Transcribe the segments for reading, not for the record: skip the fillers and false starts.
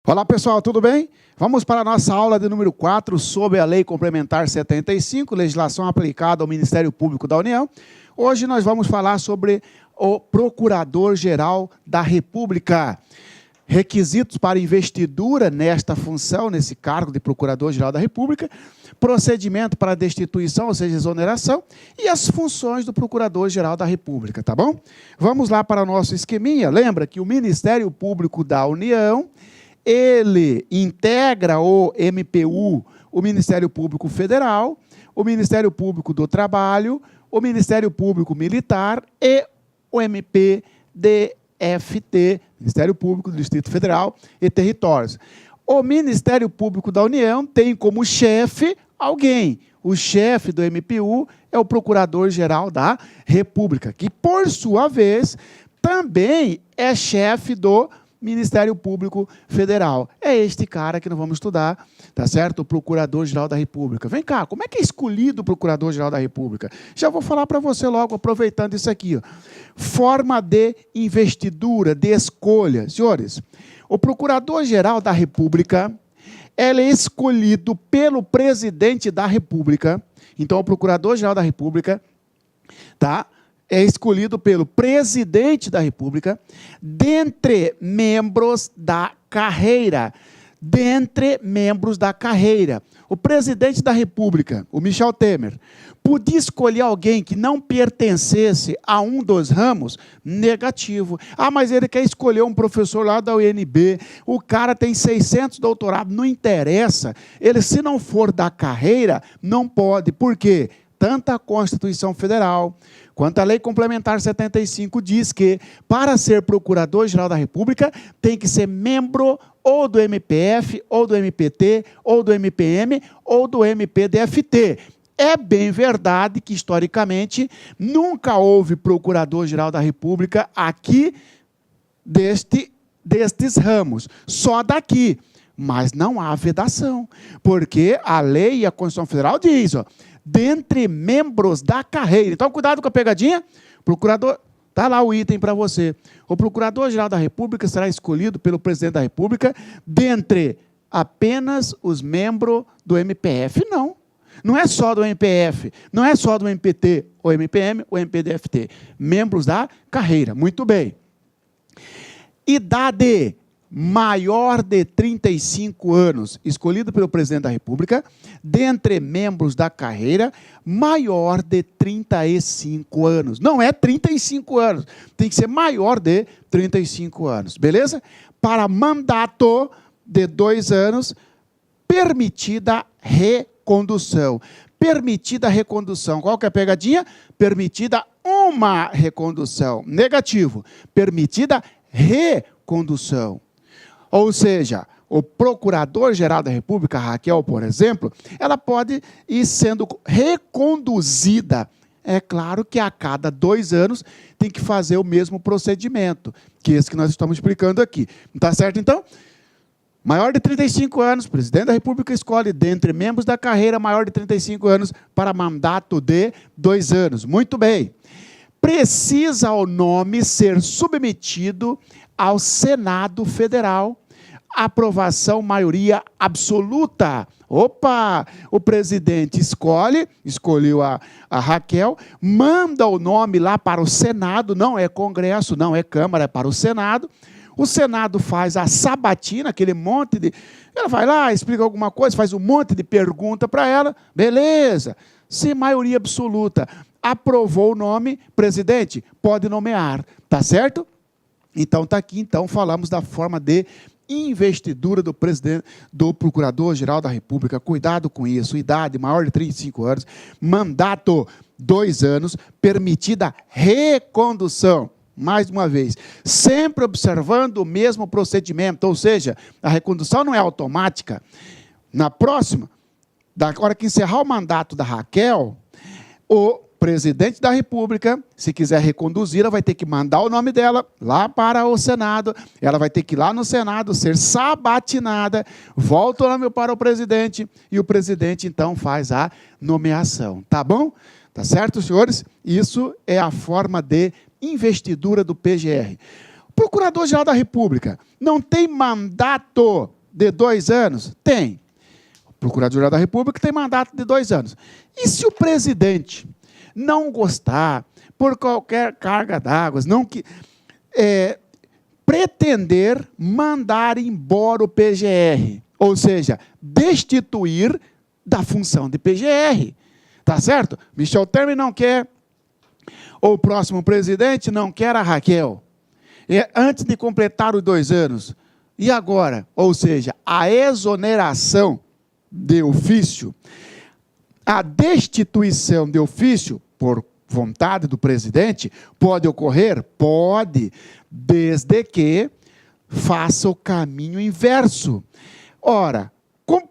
Olá pessoal, tudo bem? Vamos para a nossa aula de número 4 sobre a Lei Complementar 75, legislação aplicada ao Ministério Público da União. Hoje nós vamos falar sobre o Procurador-Geral da República. Requisitos para investidura nesta função, nesse cargo de Procurador-Geral da República, procedimento para destituição, ou seja, exoneração, e as funções do Procurador-Geral da República, tá bom? Vamos lá para o nosso esqueminha. Lembra que o Ministério Público da União, ele integra o MPU, o Ministério Público Federal, o Ministério Público do Trabalho, o Ministério Público Militar e o MPDFT, Ministério Público do Distrito Federal e Territórios. O Ministério Público da União tem como chefe alguém. O chefe do MPU é o Procurador-Geral da República, que, por sua vez, também é chefe do Ministério Público Federal. É este cara que nós vamos estudar, tá certo? O Procurador-Geral da República. Vem cá, como é que é escolhido o Procurador-Geral da República? Já vou falar para você logo, aproveitando isso aqui. Ó. Forma de investidura, de escolha. Senhores, o Procurador-Geral da República, ele é escolhido pelo Presidente da República. Então, o Procurador-Geral da República, tá? É escolhido pelo Presidente da República, dentre membros da carreira. Dentre membros da carreira. O Presidente da República, o Michel Temer, podia escolher alguém que não pertencesse a um dos ramos? Negativo. Ah, mas ele quer escolher um professor lá da UNB, o cara tem 600 doutorados, não interessa. Ele, se não for da carreira, não pode. Por quê? Tanto a Constituição Federal quanto a Lei Complementar 75 diz que, para ser Procurador-Geral da República, tem que ser membro ou do MPF, ou do MPT, ou do MPM, ou do MPDFT. É bem verdade que, historicamente, nunca houve Procurador-Geral da República aqui destes ramos, só daqui. Mas não há vedação, porque a lei e a Constituição Federal diz, ó, dentre membros da carreira. Então, cuidado com a pegadinha. Procurador, está lá o item para você. O Procurador-Geral da República será escolhido pelo Presidente da República dentre apenas os membros do MPF. Não. Não é só do MPF, não é só do MPT, o MPM, o MPDFT. Membros da carreira. Muito bem. Idade maior de 35 anos, escolhido pelo Presidente da República, dentre membros da carreira, maior de 35 anos. Não é 35 anos, tem que ser maior de 35 anos, beleza? Para mandato de 2 anos, permitida recondução. Permitida recondução. Qual que é a pegadinha? Permitida uma recondução. Negativo. Permitida recondução. Ou seja, o Procurador-Geral da República, Raquel, por exemplo, ela pode ir sendo reconduzida. É claro que a cada 2 anos tem que fazer o mesmo procedimento, que esse que nós estamos explicando aqui. Está certo, então? Maior de 35 anos, Presidente da República escolhe dentre membros da carreira maior de 35 anos para mandato de 2 anos. Muito bem. Precisa o nome ser submetido ao Senado Federal, aprovação maioria absoluta. Opa! O presidente escolheu a Raquel, manda o nome lá para o Senado, não é Congresso, não é Câmara, é para o Senado. O Senado faz a sabatina, aquele monte de... Ela vai lá, explica alguma coisa, faz um monte de pergunta para ela, beleza. Se maioria absoluta aprovou o nome, presidente, pode nomear, tá certo? Então, está aqui, então, falamos da forma de investidura do presidente, do Procurador-Geral da República. Cuidado com isso, idade maior de 35 anos, mandato 2 anos, permitida recondução. Mais uma vez, sempre observando o mesmo procedimento, ou seja, a recondução não é automática. Na próxima, da hora que encerrar o mandato da Raquel, o Presidente da República, se quiser reconduzir, ela vai ter que mandar o nome dela lá para o Senado, ela vai ter que ir lá no Senado, ser sabatinada, volta o nome para o presidente, e o presidente, então, faz a nomeação. Tá bom? Tá certo, senhores? Isso é a forma de investidura do PGR. Procurador-Geral da República não tem mandato de 2 anos? Tem. O Procurador-Geral da República tem mandato de 2 anos. E se o presidente não gostar, por qualquer carga d'água, não pretender mandar embora o PGR, ou seja, destituir da função de PGR, tá certo? Michel Temer não quer, ou o próximo presidente não quer a Raquel, antes de completar os 2 anos. E agora? Ou seja, a exoneração de ofício, a destituição de ofício, por vontade do presidente, pode ocorrer? Pode, desde que faça o caminho inverso. Ora,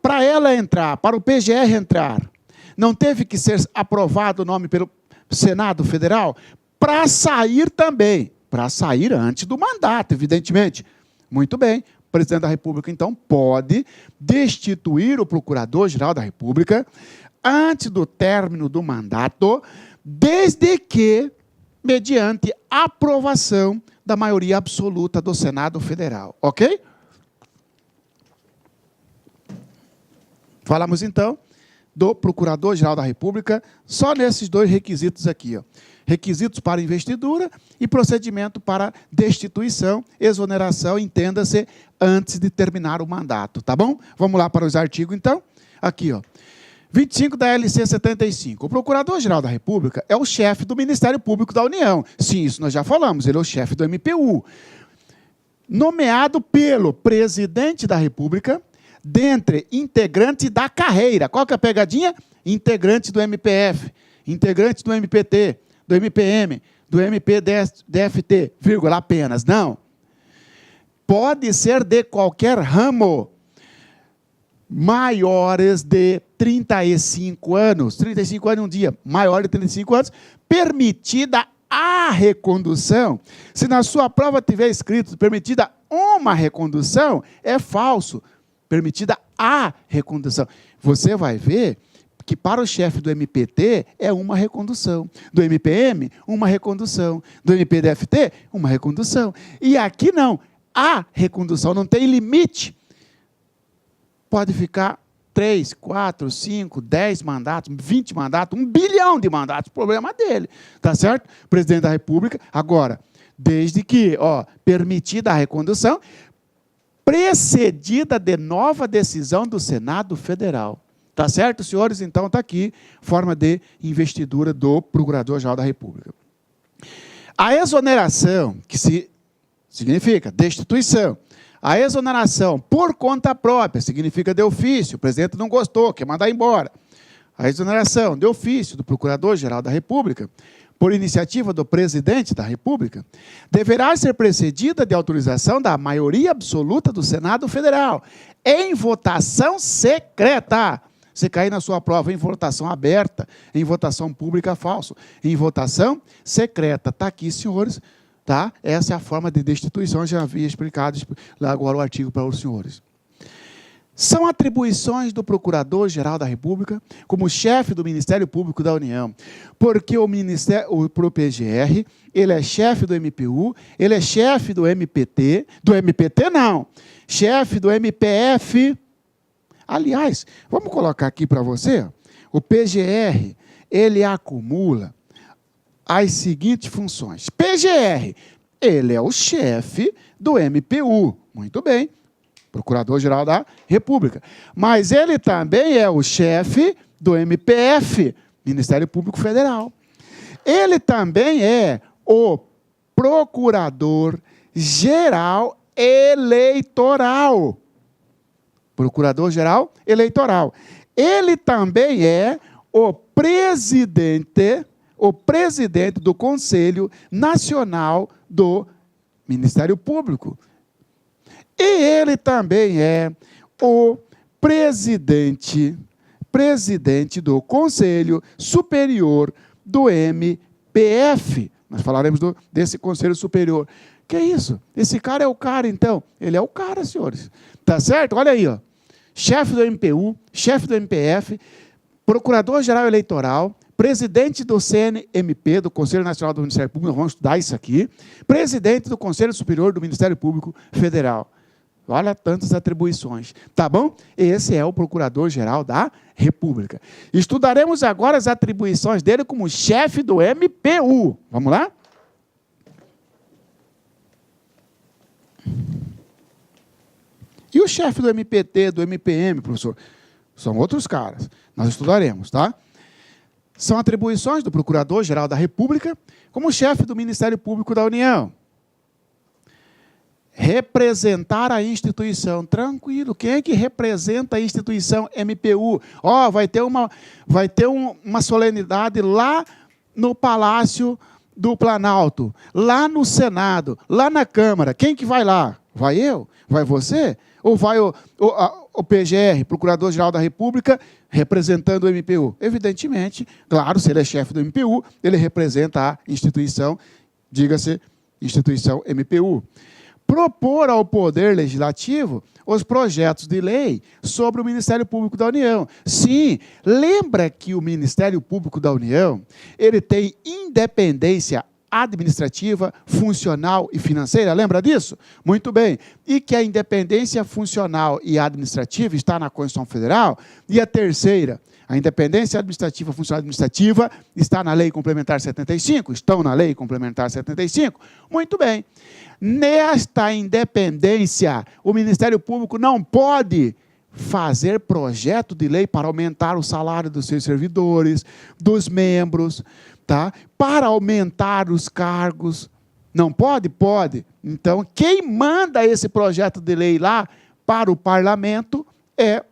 para ela entrar, para o PGR entrar, não teve que ser aprovado o nome pelo Senado Federal? Para sair também, para sair antes do mandato, evidentemente. Muito bem, o presidente da República, então, pode destituir o Procurador-Geral da República antes do término do mandato, desde que, mediante aprovação da maioria absoluta do Senado Federal. Ok? Falamos, então, do Procurador-Geral da República, só nesses 2 requisitos aqui, ó. Requisitos para investidura e procedimento para destituição, exoneração, entenda-se, antes de terminar o mandato, tá bom? Vamos lá para os artigos, então. Aqui, ó. 25 da LC 75. O Procurador-Geral da República é o chefe do Ministério Público da União. Sim, isso nós já falamos, ele é o chefe do MPU. Nomeado pelo Presidente da República, dentre integrantes da carreira. Qual que é a pegadinha? Integrante do MPF, integrante do MPT, do MPM, do MPDFT, vírgula, apenas. Não. Pode ser de qualquer ramo. Maiores de 35 anos. 35 anos um dia. Maior de 35 anos. Permitida a recondução. Se na sua prova tiver escrito permitida uma recondução, é falso. Permitida a recondução. Você vai ver que para o chefe do MPT é uma recondução. Do MPM, uma recondução. Do MPDFT, uma recondução. E aqui não. A recondução não tem limite. Pode ficar 3, 4, 5, 10 mandatos, 20 mandatos, 1 bilhão de mandatos, problema dele, tá certo? Presidente da República, agora, desde que, permitida a recondução, precedida de nova decisão do Senado Federal. Tá certo, senhores? Então, está aqui, forma de investidura do Procurador-Geral da República. A exoneração, que significa destituição, a exoneração por conta própria, significa de ofício, o presidente não gostou, quer mandar embora. A exoneração de ofício do Procurador-Geral da República, por iniciativa do Presidente da República, deverá ser precedida de autorização da maioria absoluta do Senado Federal, em votação secreta. Se cair na sua prova em votação aberta, em votação pública, falso. Em votação secreta. Está aqui, senhores. Tá? Essa é a forma de destituição, já havia explicado lá agora o artigo para os senhores. São atribuições do Procurador-Geral da República como chefe do Ministério Público da União, porque pro PGR, ele é chefe do MPU, ele é chefe do MPT não, chefe do MPF. Aliás, vamos colocar aqui para você, o PGR, ele acumula as seguintes funções. PGR, ele é o chefe do MPU, muito bem, Procurador-Geral da República. Mas ele também é o chefe do MPF, Ministério Público Federal. Ele também é o Procurador-Geral Eleitoral. Procurador-Geral Eleitoral. Ele também é o presidente do Conselho Nacional do Ministério Público. E ele também é o presidente do Conselho Superior do MPF. Nós falaremos desse Conselho Superior. Que é isso? Esse cara é o cara, então? Ele é o cara, senhores. Tá certo? Olha aí, ó. Chefe do MPU, chefe do MPF, Procurador-Geral Eleitoral, presidente do CNMP, do Conselho Nacional do Ministério Público, nós vamos estudar isso aqui, presidente do Conselho Superior do Ministério Público Federal. Olha tantas atribuições, tá bom? Esse é o Procurador-Geral da República. Estudaremos agora as atribuições dele como chefe do MPU. Vamos lá? E o chefe do MPT, do MPM, professor? São outros caras. Nós estudaremos, tá? São atribuições do Procurador-Geral da República como chefe do Ministério Público da União. Representar a instituição. Tranquilo. Quem é que representa a instituição MPU? Ó, vai ter uma solenidade lá no Palácio do Planalto, lá no Senado, lá na Câmara. Quem que vai lá? Vai eu? Vai você? Ou vai o PGR, Procurador-Geral da República, representando o MPU? Evidentemente, claro, se ele é chefe do MPU, ele representa a instituição, diga-se, instituição MPU. Propor ao Poder Legislativo os projetos de lei sobre o Ministério Público da União. Sim, lembra que o Ministério Público da União, ele tem independência administrativa, funcional e financeira, lembra disso? Muito bem. E que a independência funcional e administrativa está na Constituição Federal. E a terceira, a independência administrativa, funcional e administrativa, está na Lei Complementar 75? Estão na Lei Complementar 75? Muito bem. Nesta independência, o Ministério Público não pode fazer projeto de lei para aumentar o salário dos seus servidores, dos membros, tá? Para aumentar os cargos. Não pode? Pode. Então, quem manda esse projeto de lei lá para o parlamento é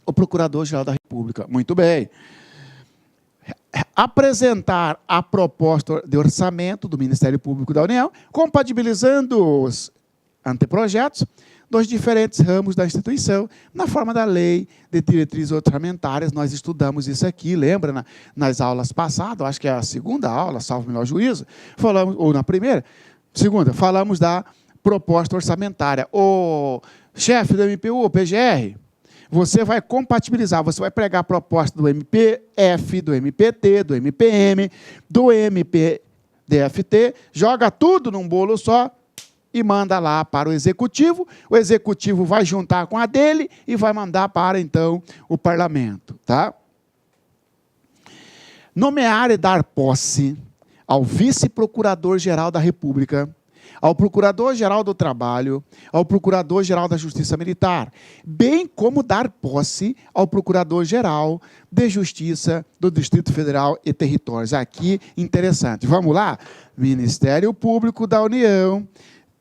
o Procurador-Geral da República. Muito bem. Apresentar a proposta de orçamento do Ministério Público da União, compatibilizando os anteprojetos dos diferentes ramos da instituição, na forma da lei de diretrizes orçamentárias. Nós estudamos isso aqui, lembra, nas aulas passadas, acho que é a segunda aula, salvo o melhor juízo, falamos, ou na primeira, segunda, falamos da proposta orçamentária. O chefe do MPU, o PGR, você vai compatibilizar, você vai pregar a proposta do MPF, do MPT, do MPM, do MPDFT, joga tudo num bolo só e manda lá para o Executivo vai juntar com a dele e vai mandar para, então, o Parlamento. Tá? Nomear e dar posse ao Vice-Procurador-Geral da República, ao Procurador-Geral do Trabalho, ao Procurador-Geral da Justiça Militar, bem como dar posse ao Procurador-Geral de Justiça do Distrito Federal e Territórios. Aqui, interessante. Vamos lá? Ministério Público da União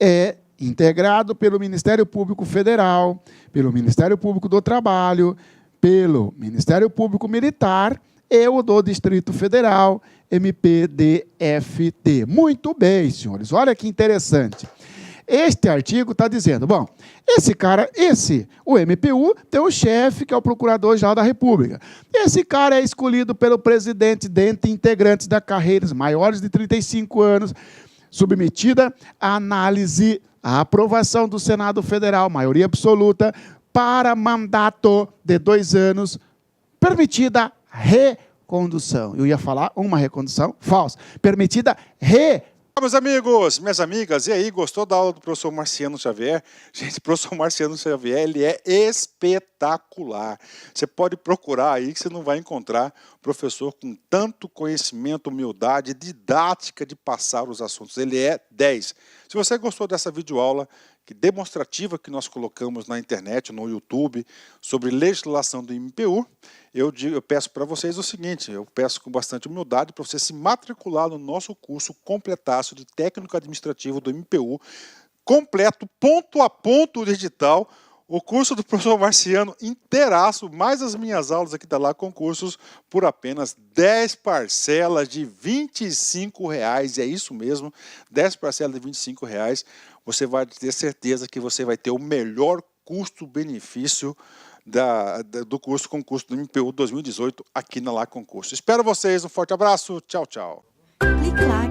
é integrado pelo Ministério Público Federal, pelo Ministério Público do Trabalho, pelo Ministério Público Militar e o do Distrito Federal, MPDFT. Muito bem, senhores. Olha que interessante. Este artigo está dizendo, bom, o MPU tem um chefe, que é o Procurador-Geral da República. Esse cara é escolhido pelo presidente dentre integrantes da carreira maiores de 35 anos, submetida à análise, à aprovação do Senado Federal, maioria absoluta, para mandato de 2 anos, permitida recondução. Eu ia falar uma recondução, falsa. Permitida Meus amigos, minhas amigas, e aí, gostou da aula do professor Marciano Xavier? Gente, o professor Marciano Xavier, ele é espetacular. Você pode procurar aí que você não vai encontrar professor com tanto conhecimento, humildade, didática de passar os assuntos. Ele é 10. Se você gostou dessa videoaula demonstrativa que nós colocamos na internet, no YouTube, sobre legislação do MPU, eu peço para vocês o seguinte, eu peço com bastante humildade para você se matricular no nosso curso completaço de técnico administrativo do MPU, completo, ponto a ponto digital, o curso do professor Marciano inteiraço, mais as minhas aulas aqui da Lá Concursos, por apenas 10 parcelas de R$25, é isso mesmo, 10 parcelas de R$25, você vai ter certeza que você vai ter o melhor custo-benefício do concurso do MPU 2018 aqui na Lá Concurso. Espero vocês, um forte abraço, tchau, tchau. Clique lá.